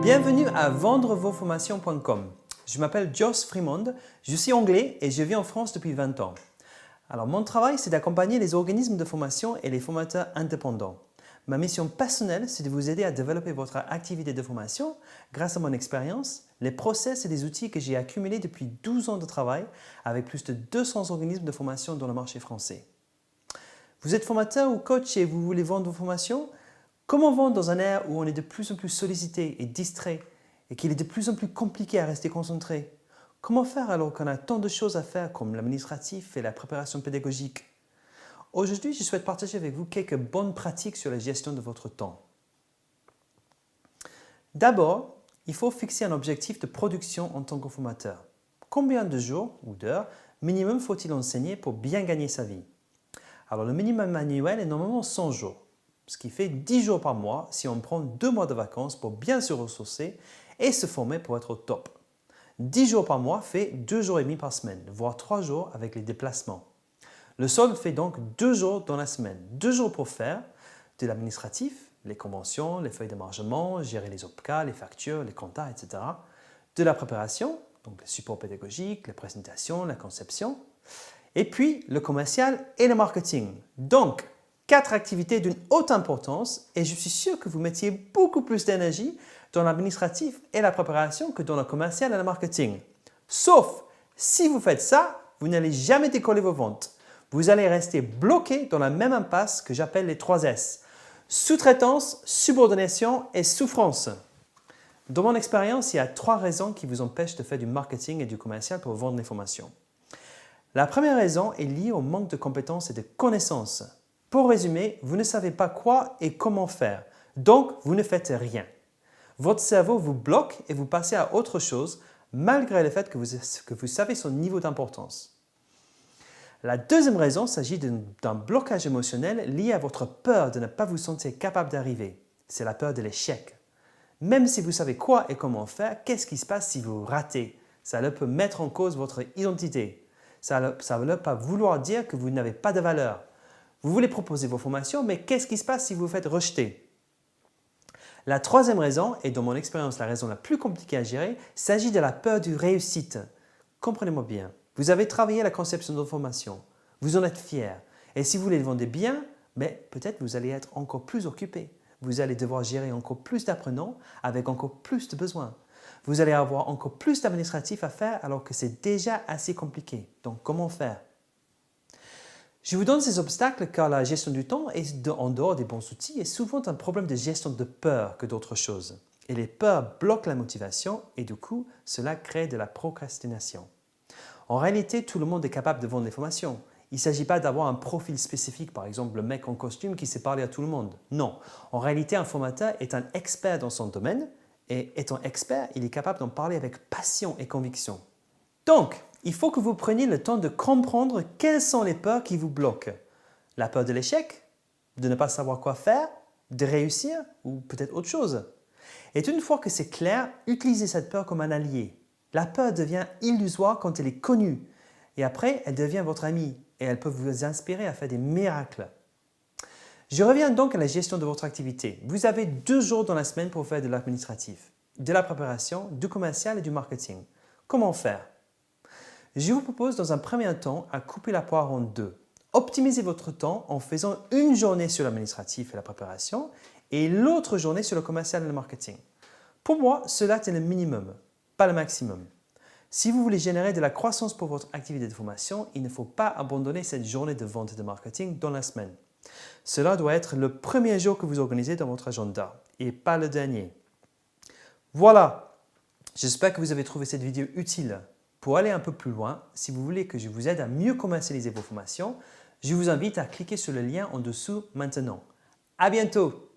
Bienvenue à vendrevosformations.com. Je m'appelle Joss Fremond, je suis anglais et je vis en France depuis 20 ans. Alors mon travail, c'est d'accompagner les organismes de formation et les formateurs indépendants. Ma mission personnelle, c'est de vous aider à développer votre activité de formation grâce à mon expérience, les process et les outils que j'ai accumulés depuis 12 ans de travail avec plus de 200 organismes de formation dans le marché français. Vous êtes formateur ou coach et vous voulez vendre vos formations? Comment vendre dans un ère où on est de plus en plus sollicité et distrait et qu'il est de plus en plus compliqué à rester concentré? Comment faire alors qu'on a tant de choses à faire comme l'administratif et la préparation pédagogique? Aujourd'hui, je souhaite partager avec vous quelques bonnes pratiques sur la gestion de votre temps. D'abord, il faut fixer un objectif de production en tant que formateur. Combien de jours ou d'heures minimum faut-il enseigner pour bien gagner sa vie? Alors le minimum annuel est normalement 100 jours. Ce qui fait 10 jours par mois si on prend 2 mois de vacances pour bien se ressourcer et se former pour être au top. 10 jours par mois fait 2 jours et demi par semaine, voire 3 jours avec les déplacements. Le solde fait donc 2 jours dans la semaine. 2 jours pour faire de l'administratif, les conventions, les feuilles d'émargement, gérer les OPCA, les factures, les comptas, etc. De la préparation, donc le support pédagogique, les présentations, la conception. Et puis le commercial et le marketing. Donc, 4 activités d'une haute importance et je suis sûr que vous mettiez beaucoup plus d'énergie dans l'administratif et la préparation que dans le commercial et le marketing. Sauf si vous faites ça, vous n'allez jamais décoller vos ventes. Vous allez rester bloqué dans la même impasse que j'appelle les 3 S. Sous-traitance, subordination et souffrance. Dans mon expérience, il y a 3 raisons qui vous empêchent de faire du marketing et du commercial pour vendre les formations. La première raison est liée au manque de compétences et de connaissances. Pour résumer, vous ne savez pas quoi et comment faire, donc vous ne faites rien. Votre cerveau vous bloque et vous passez à autre chose malgré le fait que vous savez son niveau d'importance. La deuxième raison s'agit d'un blocage émotionnel lié à votre peur de ne pas vous sentir capable d'arriver. C'est la peur de l'échec. Même si vous savez quoi et comment faire, qu'est-ce qui se passe si vous ratez? Ça peut mettre en cause votre identité. Ça ne veut pas vouloir dire que vous n'avez pas de valeur. Vous voulez proposer vos formations, mais qu'est-ce qui se passe si vous vous faites rejeter? La troisième raison, et dans mon expérience la raison la plus compliquée à gérer, s'agit de la peur de réussite. Comprenez-moi bien, vous avez travaillé la conception de vos formations, vous en êtes fier, et si vous les vendez bien, peut-être vous allez être encore plus occupé. Vous allez devoir gérer encore plus d'apprenants avec encore plus de besoins. Vous allez avoir encore plus d'administratifs à faire alors que c'est déjà assez compliqué. Donc comment faire? Je vous donne ces obstacles car la gestion du temps, en dehors des bons outils, est souvent un problème de gestion de peur que d'autres choses. Et les peurs bloquent la motivation et du coup, cela crée de la procrastination. En réalité, tout le monde est capable de vendre des formations. Il ne s'agit pas d'avoir un profil spécifique, par exemple le mec en costume qui sait parler à tout le monde. Non, en réalité, un formateur est un expert dans son domaine et étant expert, il est capable d'en parler avec passion et conviction. Donc, il faut que vous preniez le temps de comprendre quelles sont les peurs qui vous bloquent. La peur de l'échec, de ne pas savoir quoi faire, de réussir ou peut-être autre chose. Et une fois que c'est clair, utilisez cette peur comme un allié. La peur devient illusoire quand elle est connue et après, elle devient votre amie et elle peut vous inspirer à faire des miracles. Je reviens donc à la gestion de votre activité. Vous avez 2 jours dans la semaine pour faire de l'administratif, de la préparation, du commercial et du marketing. Comment faire? Je vous propose dans un premier temps à couper la poire en 2. Optimisez votre temps en faisant une journée sur l'administratif et la préparation et l'autre journée sur le commercial et le marketing. Pour moi, cela est le minimum, pas le maximum. Si vous voulez générer de la croissance pour votre activité de formation, il ne faut pas abandonner cette journée de vente et de marketing dans la semaine. Cela doit être le premier jour que vous organisez dans votre agenda et pas le dernier. Voilà, j'espère que vous avez trouvé cette vidéo utile. Pour aller un peu plus loin, si vous voulez que je vous aide à mieux commercialiser vos formations, je vous invite à cliquer sur le lien en dessous maintenant. À bientôt!